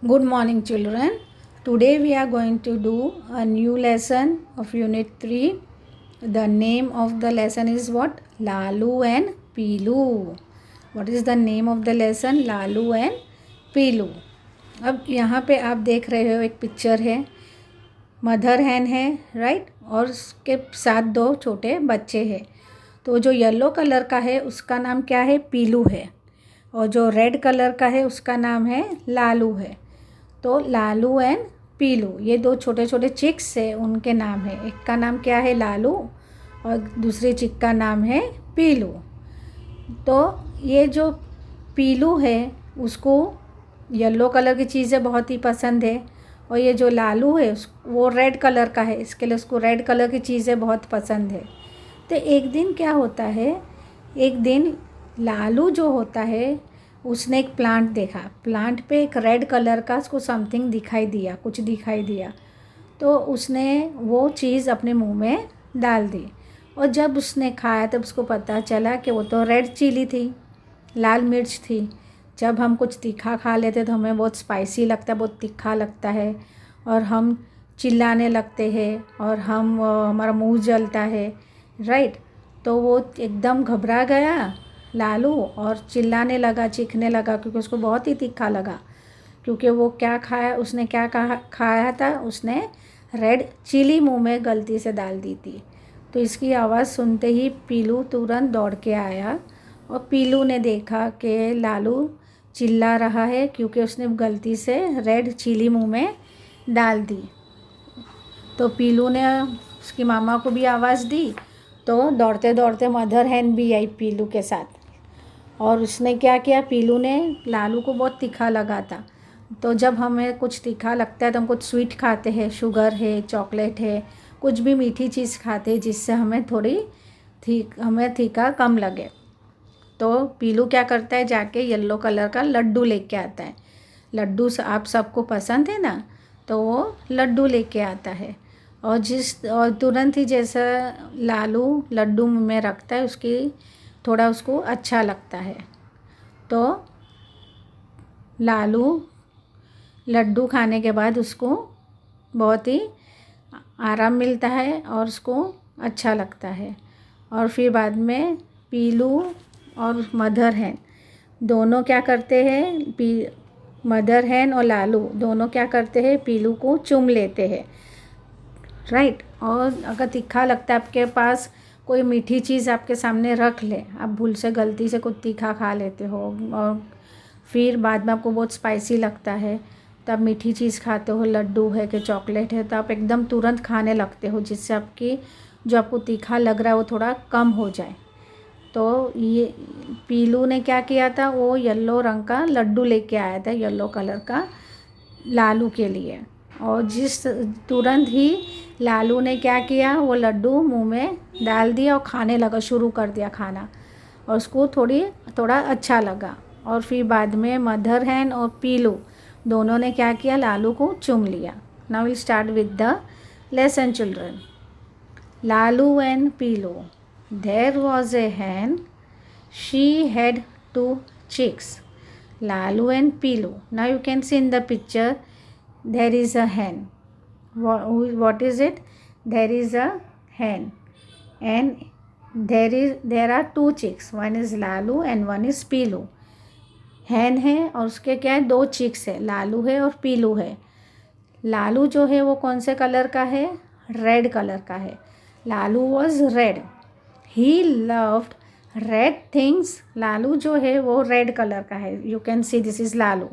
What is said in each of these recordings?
Good morning, children. Today we are going to do a new lesson of Unit 3. The name of the lesson is what? Lalu and Pilu. What is the name of the lesson? Lalu and Pilu. अब यहाँ पे आप देख रहे हो एक picture है, mother हैन है, राइट, और उसके साथ दो छोटे बच्चे हैं. तो जो येलो कलर का है उसका नाम क्या है? पीलू है. और जो रेड कलर का है उसका नाम है लालू है. तो लालू एंड पीलू, ये दो छोटे छोटे चिक्स है, उनके नाम है. एक का नाम क्या है? लालू, और दूसरी चिक का नाम है पीलू. तो ये जो पीलू है उसको येलो कलर की चीज़ें बहुत ही पसंद है, और ये जो लालू है वो रेड कलर का है, इसके लिए उसको रेड कलर की चीज़ें बहुत पसंद है. तो एक दिन क्या होता है, एक दिन लालू जो होता है उसने एक प्लांट देखा. प्लांट पे एक रेड कलर का उसको समथिंग दिखाई दिया, कुछ दिखाई दिया. तो उसने वो चीज़ अपने मुंह में डाल दी, और जब उसने खाया तब उसको पता चला कि वो तो रेड चिली थी, लाल मिर्च थी. जब हम कुछ तीखा खा लेते तो हमें बहुत स्पाइसी लगता है, बहुत तीखा लगता है, और हम चिल्लाने लगते हैं, और हमारा मुंह जलता है, राइट. तो वो एकदम घबरा गया लालू और चिल्लाने लगा, चीखने लगा, क्योंकि उसको बहुत ही तीखा लगा. क्योंकि वो क्या खाया, उसने क्या खाया था, उसने रेड चिली मुंह में गलती से डाल दी थी. तो इसकी आवाज़ सुनते ही पीलू तुरंत दौड़ के आया, और पीलू ने देखा कि लालू चिल्ला रहा है क्योंकि उसने गलती से रेड चिली मुंह में डाल दी. तो पीलू ने उसकी मामा को भी आवाज़ दी. तो दौड़ते दौड़ते मदर हैन भी आई पीलू के साथ, और उसने क्या किया, पीलू ने, लालू को बहुत तीखा लगा था. तो जब हमें कुछ तीखा लगता है तो हम कुछ स्वीट खाते हैं, शुगर है, चॉकलेट है, कुछ भी मीठी चीज़ खाते हैं जिससे हमें हमें तीखा कम लगे. तो पीलू क्या करता है, जाके येलो कलर का लड्डू लेके आता है. लड्डू आप सबको पसंद है ना, तो वो लड्डू लेके आता है. और तुरंत ही जैसा लालू लड्डू मुंह में रखता है, थोड़ा उसको अच्छा लगता है. तो लालू लड्डू खाने के बाद उसको बहुत ही आराम मिलता है और उसको अच्छा लगता है. और फिर बाद में पीलू और मदर हैन दोनों क्या करते हैं, मदर हैन और लालू दोनों क्या करते हैं, पीलू को चूम लेते हैं, राइट. और अगर तीखा लगता है, आपके पास कोई मीठी चीज़ आपके सामने रख ले, आप भूल से गलती से कुछ तीखा खा लेते हो, और फिर बाद में आपको बहुत स्पाइसी लगता है, तो आप मीठी चीज़ खाते हो, लड्डू है कि चॉकलेट है, तो आप एकदम तुरंत खाने लगते हो, जिससे आपको तीखा लग रहा है वो थोड़ा कम हो जाए. तो ये पीलू ने क्या किया था, वो येलो रंग का लड्डू लेके आया था, येलो कलर का, लालू के लिए. और तुरंत ही लालू ने क्या किया, वो लड्डू मुंह में डाल दिया और खाने लगा, शुरू कर दिया खाना, और उसको थोड़ा अच्छा लगा. और फिर बाद में मदर हैन और पीलू दोनों ने क्या किया, लालू को चूम लिया. Now will start with the lesson children. Lalu and Pilu. There was a hen, she had 2 chicks. Lalu and Pilu. Now you can see in the picture there is a hen. What is it? There is a hen, and there are 2 chicks. One is Lalu and one is Pilu. hen है और उसके क्या है, 2 chicks है, लालू है और पीलू है. लालू जो है वो कौन से कलर का है? रेड कलर का है. Lalu was red. He loved red things. Lalu जो है वो रेड कलर का है, you can see this is Lalu.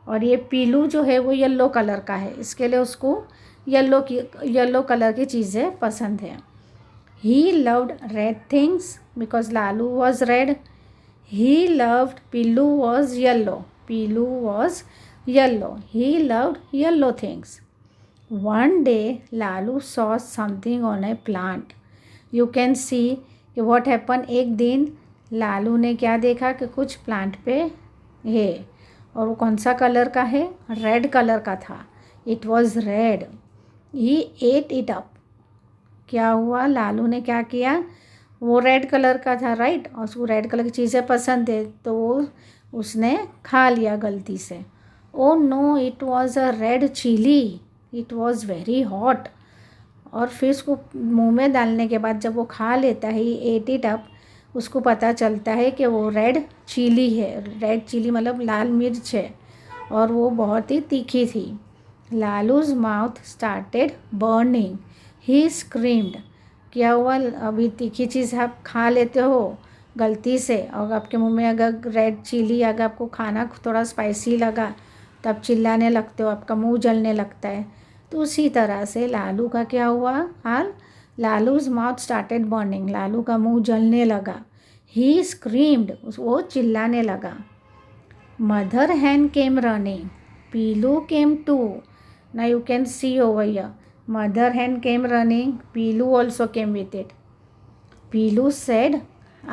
और ये पीलू जो है वो येलो कलर का है, इसके लिए उसको येलो कलर की चीज़ें पसंद है. He loved red things because Lalu was red. He loved, Piloo was yellow, Piloo was yellow. He loved yellow things. One day Lalu saw something on A plant. You can सी कि व्हाट हैपन. एक दिन लालू ने क्या देखा कि कुछ प्लांट पे है, और वो कौन सा कलर का है? रेड कलर का था. It was red. He at it up. क्या हुआ, लालू ने क्या किया, वो रेड कलर का था, राइट, और उसको रेड कलर की चीज़ें पसंद है, तो उसने खा लिया गलती से. Oh no, it was a red chilli, it was very hot. और फिर उसको मुंह में डालने के बाद जब वो खा लेता है, एट इट अप, उसको पता चलता है कि वो रेड चिली है। रेड चिली मतलब लाल मिर्च है, और वो बहुत ही तीखी थी। लालूज माउथ स्टार्टेड बर्निंग, ही स्क्रीम्ड। क्या हुआ, अभी तीखी चीज़ आप खा लेते हो गलती से, और आपके मुंह में अगर रेड चिली, अगर आपको खाना थोड़ा स्पाइसी लगा तो आप चिल्लाने लगते हो, आपका मुंह जलने लगता है। तो उसी तरह से लालू का क्या हुआ हाल, Lalu's mouth started burning, Lalu का मुंह जलने लगा। ही स्क्रीम्ड, वो चिल्लाने लगा। Mother hen came running, Pilu came too. Now you can see over here, mother hen came running, Pilu also came with it. Pilu said,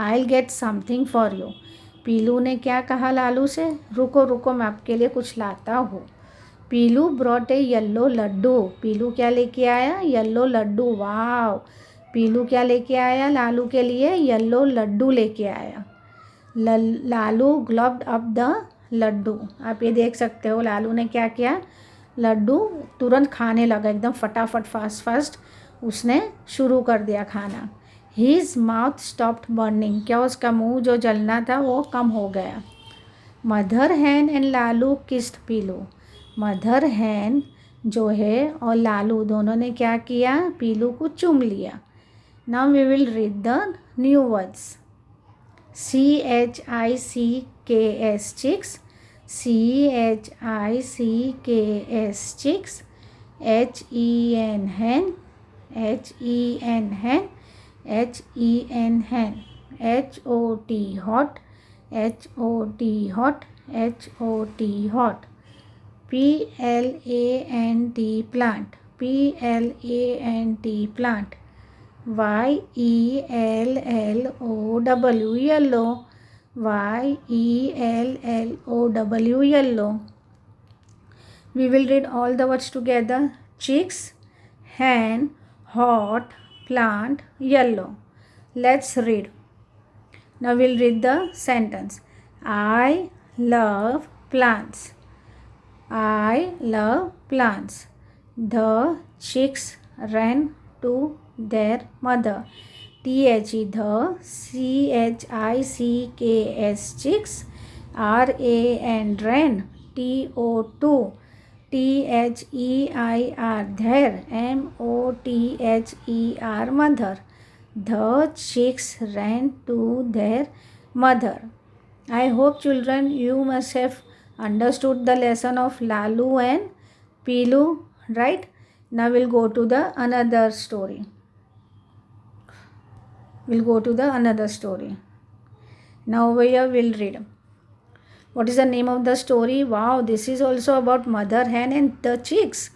I'll get something for you. पीलू ने क्या कहा लालू से, रुको रुको मैं आपके लिए कुछ लाता हूँ। पीलू ब्रॉट ए येल्लो लड्डू, पीलू क्या लेके आया, येल्लो लड्डू। वाव, पीलू क्या लेके आया लालू के लिए, येल्लो लड्डू लेके आया। लालू ग्लब्ड अप द लड्डू, आप ये देख सकते हो लालू ने क्या किया, लड्डू तुरंत खाने लगा, एकदम फटाफट फास्ट फास्ट उसने शुरू कर दिया खाना। हीज माउथ स्टॉप्ड बर्निंग, क्या उसका मुंह जो जलना था वो कम हो गया। Mother hen and Lalu kissed Pilu, mother hen जो है और लालू दोनों ने क्या किया, पीलू को चूम लिया। Now we will read the new words. CHICKS chicks, CHICKS chicks, HEN hen, HEN hen, HEN hen, HOT hot, HOT hot, HOT hot, PLANT plant, PLANT plant, YELLOW yellow, YELLOW yellow. We will read all the words together. Chicks, hen, hot, plant, yellow. Let's read. Now we'll read the sentence. I love plants. I love plants. The chicks ran to their mother. THE, the, CHICKS chicks, RAN ran, TO2, THEIR their, MOTHER mother. The chicks ran to their mother. I hope children you must have understood the lesson of Lalu and Pilu, right? Now we'll go to the another story. Now over here we'll read. What is the name of the story? Wow, this is also about mother hen and the chicks.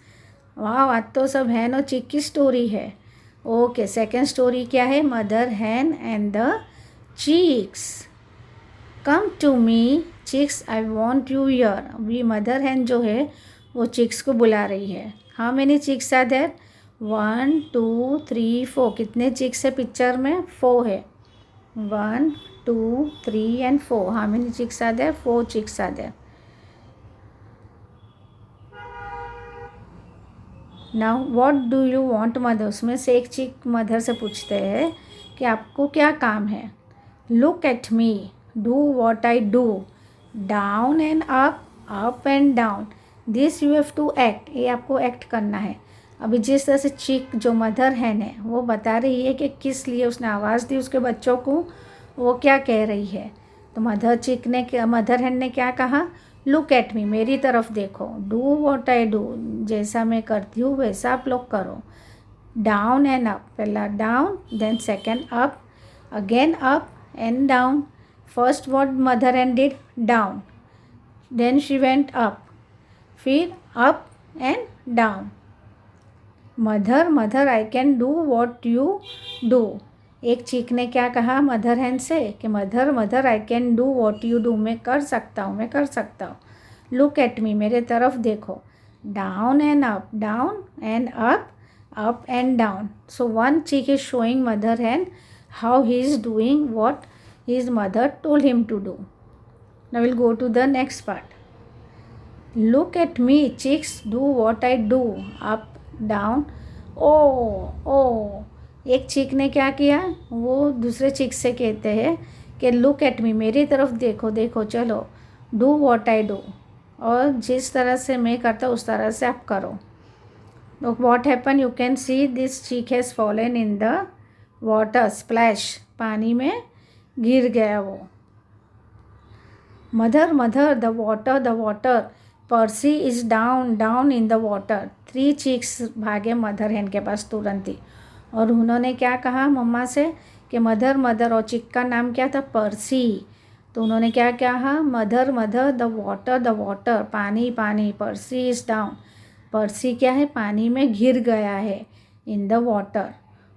Wow, आज तो सब hen और chick की story है. Okay, second story क्या है, mother hen and the chicks. Come to me, chicks, I want you here. अभी mother hen जो है वो chicks को बुला रही है. How many chicks are there? 1 2 3 4. कितने chicks है पिक्चर में? 4 है. 1 2 3 and 4. How many chicks are there? 4 chicks are there. Now what do you want mother? उसमें से एक चिक मदर से पूछते हैं कि आपको क्या काम है. Look at me, do what I do, down and up, up and down. This you have to act. ये आपको एक्ट करना है. अभी जिस तरह से चिक जो मदर हैन है वो बता रही है कि किस लिए उसने आवाज़ दी उसके बच्चों को, वो क्या कह रही है. तो मदर हैन ने क्या कहा, लुक एट मी, मेरी तरफ देखो, डू वॉट आई डू, जैसा मैं करती हूँ वैसा आप लोग करो. डाउन एंड अप, पहला down, then second up, again up and down. First what mother hen did, down, then she went up, फिर up and down. Mother I can do what you do. एक chick ने क्या कहा mother hen से कि mother I can do what you do, मैं कर सकता हूँ. लुक एट मी, मेरे तरफ देखो. Down and up, down and up and down. So one chick is showing mother hen how he is doing what his mother told him to do. Now will go to the next part. Look at me, chicks, do what I do. Up, down. ओ एक चिक ने क्या किया, वो दूसरे चिक से कहते हैं कि लुक एट मी, मेरी तरफ देखो देखो, चलो, डू वॉट आई डू, और जिस तरह से मैं करता उस तरह से आप करो. What happen, you can see this chick has fallen in the water, splash, पानी में गिर गया वो. Mother mother, the water, Percy is down down in the water. 3 chicks भागे मदर हैन के पास तुरंत ही, और उन्होंने क्या कहा मम्मा से कि मदर मदर, और चिक का नाम क्या था, पर्सी. तो उन्होंने क्या कहा, मदर मदर, द वाटर, पानी पानी, पर्सी इज डाउन, पर्सी क्या है, पानी में गिर गया है, इन द वाटर.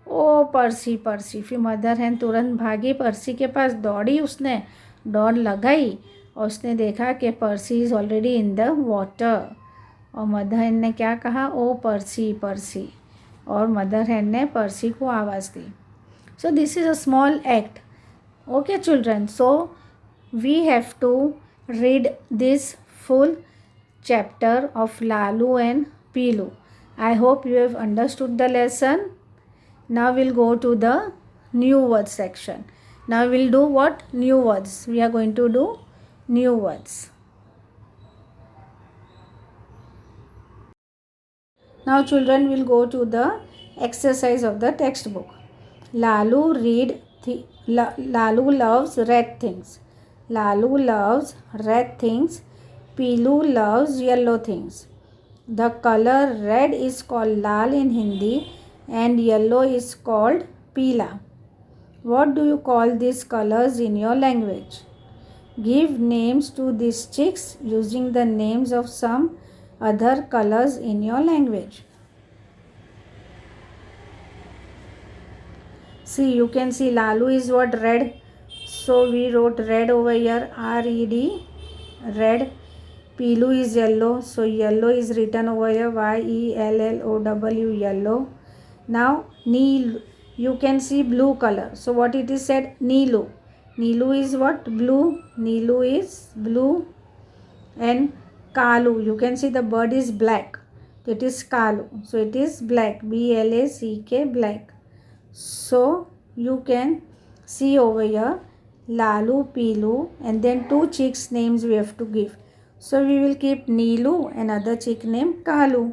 ओ पर्सी पर्सी. फिर मदर हैन तुरंत भागी पर्सी के पास, दौड़ी, उसने दौड़ लगाई और उसने देखा कि Percy is already in the water. और मदर हैन ने क्या कहा, ओ पर्सी पर्सी, और मदर हैन ने पर्सी को आवाज़ दी. So this is a small act. Okay children, so we have to read this full chapter of Lalu and Pilu. I hope you have understood the lesson. Now we'll go to the new words section. Now we'll do what? New words. We are going to do new words. Now children will go to the exercise of the textbook. Lalu Lalu loves red things. Lalu loves red things. Pilu loves yellow things. The color red is called lal in Hindi and yellow is called pila. What do you call these colors in your language? Give names to these chicks using the names of some other colors in your language. See, you can see Lalu is what? Red. So we wrote red over here, R-E-D, red. Pilu is yellow, so yellow is written over here, Y-E-L-L-O-W, yellow. Now you can see blue color. So what it is said? Neelu. Neelu is what? Blue. Neelu is blue. And Kalu, you can see the bird is black. It is Kalu. So it is black, B-L-A-C-K, black. So you can see over here Lalu, Pilu, and then 2 chicks names we have to give. So we will keep Neelu, another chick name Kalu.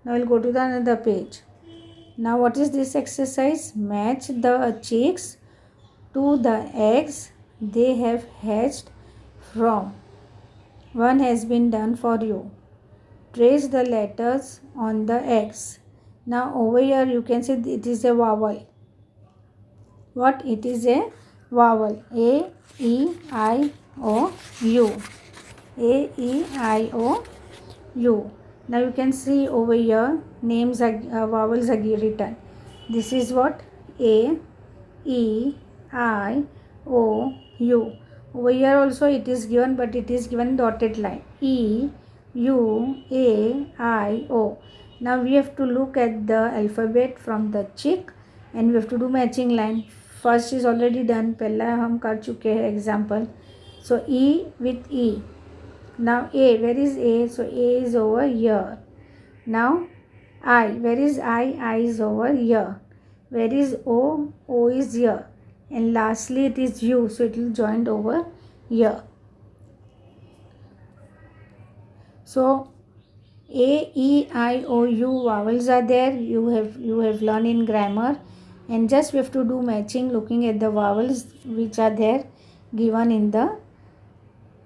Now we'll go to the another page. Now what is this exercise? Match the chicks to the eggs they have hatched from. One has been done for you. Trace the letters on the eggs. Now over here you can see it is a vowel. What? It is a vowel. A, E, I, O, U. A, E, I, O, U. Now you can see over here names are vowels are written. This is what? A, E, I, O, U. Over here also it is given, but it is given dotted line. E, U, A, I, O. Now we have to look at the alphabet from the chick and we have to do matching line. First is already done, पहला हम कर चुके हैं example. So E with E. Now A, where is A? So A is over here. Now I, where is I? I is over here. Where is O? O is here. And lastly it is U, so it will join over here. So A, E, I, O, U vowels are there. You have learned in grammar. And just we have to do matching looking at the vowels which are there given in the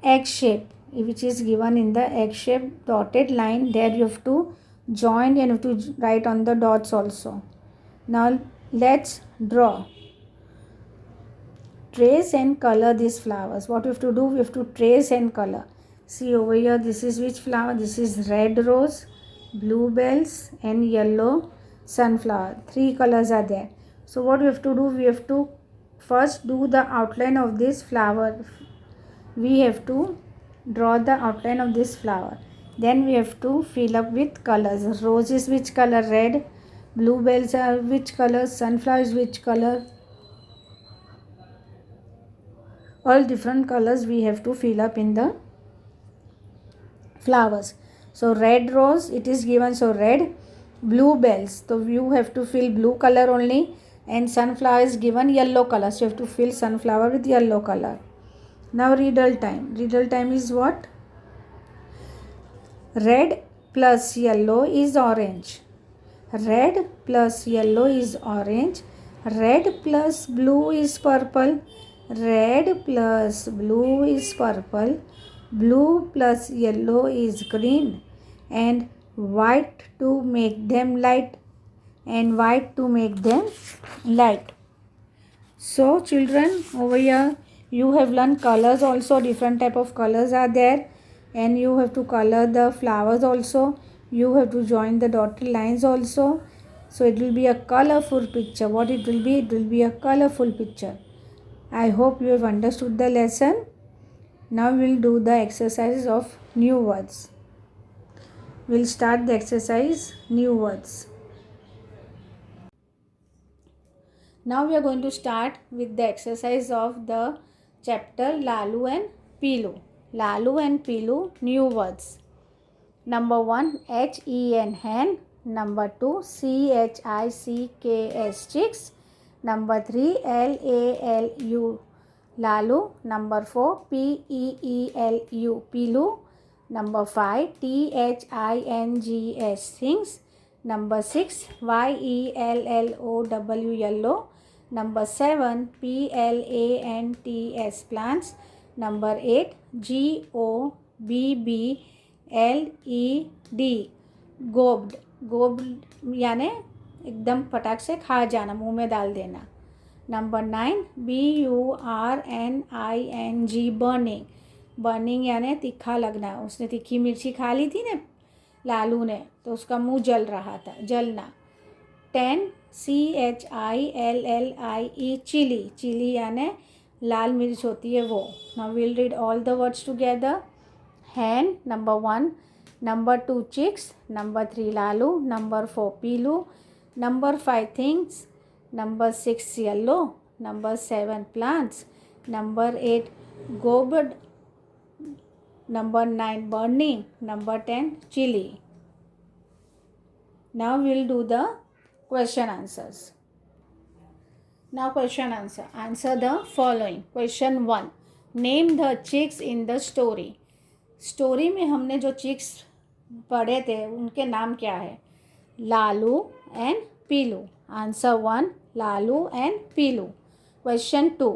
egg shape, which is given in the egg shape dotted line. There you have to join and you have to write on the dots also. Now let's draw. Trace and color these flowers. What we have to do? We have to trace and color. See over here, this is which flower? This is red rose, bluebells and yellow sunflower. 3 colors are there. So what we have to do? We have to first do the outline of this flower. We have to draw the outline of this flower. Then we have to fill up with colors. Rose is which color? Red. Bluebells are which color? Sunflower is which color? All different colors we have to fill up in the flowers. So red rose, it is given, so red. Bluebells, so you have to fill blue color only, and sunflower is given yellow color, so you have to fill sunflower with yellow color. Now riddle time. Riddle time is what? Red plus yellow is orange. Red plus yellow is orange. Red plus blue is purple. Red plus blue is purple. Blue plus yellow is green. And white to make them light. And white to make them light. So children, over here you have learned colors also. Different type of colors are there. And you have to color the flowers also. You have to join the dotted lines also. So it will be a colorful picture. What it will be? It will be a colorful picture. I hope you have understood the lesson. Now we will do the exercise of new words. We will start the exercise new words. Now we are going to start with the exercise of the chapter Lalu and Pilu. Lalu and Pilu, new words. Number 1, Hen, hen. Number 2, Chicks, chicks. Number 3, Lalu, Lalu. Number 4, Peelu, Pilu. Number 5, Things, things. Number 6, Yellow, yellow. Number 7, Plants, plants. Number 8, GOBBLED, गोब्ड. गोब्ड यानी एकदम फटाक से खा जाना, मुंह में डाल देना. Number 9, BURNING, burning. बर्निंग यानी तीखा लगना. उसने तीखी मिर्ची खा ली थी ना लालू ने, तो उसका मुंह जल रहा था, जलना. 10, CHILLIE, चिली. चिली यानी लाल मिर्च होती है वो. Now we will read all the words together. hen, number 1. Number 2, chicks. Number 3, lalu. Number 4, pilu. Number 5, things. Number 6, yellow. Number 7, plants. Number 8, gourd. Number 9, burning. Number 10, chili. Now we will do the question answers. Now question answer. Answer the following. Question 1. Name the chicks in the story. Story में हमने जो chicks पढ़े थे उनके नाम क्या है? Lalu and Piloo. Answer 1, Lalu and Piloo. Question 2.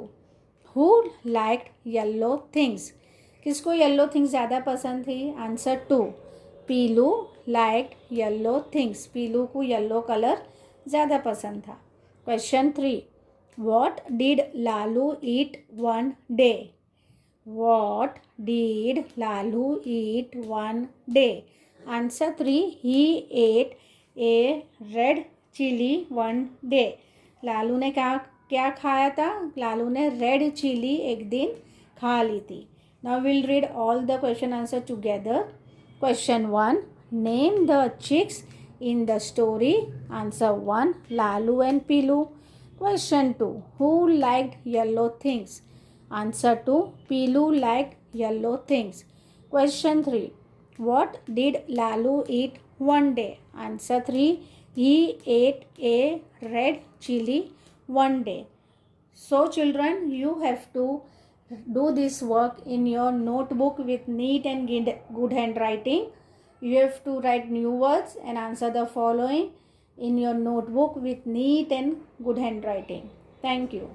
Who liked yellow things. किसको येलो थिंग्स ज़्यादा पसंद थी? आंसर 2, पीलू लाइक्ड येलो थिंग्स. पीलू को येलो कलर ज़्यादा पसंद था. Question 3. What did Lalu eat one day. What did Lalu eat one day? Answer 3, he ate a red chili one day. Lalu ने क्या खाया था? लालू ने रेड चिली एक दिन खा ली थी. Now we'll read all the question answer together. Question 1. Name the chicks in the story. Answer 1, Lalu and Pilu. Question 2. Who liked yellow things? Answer 2, Pilu liked yellow things. Question 3. What did Lalu eat one day? Answer 3, he ate a red chili one day. So children, you have to do this work in your notebook with neat and good handwriting. You have to write new words and answer the following in your notebook with neat and good handwriting. Thank you.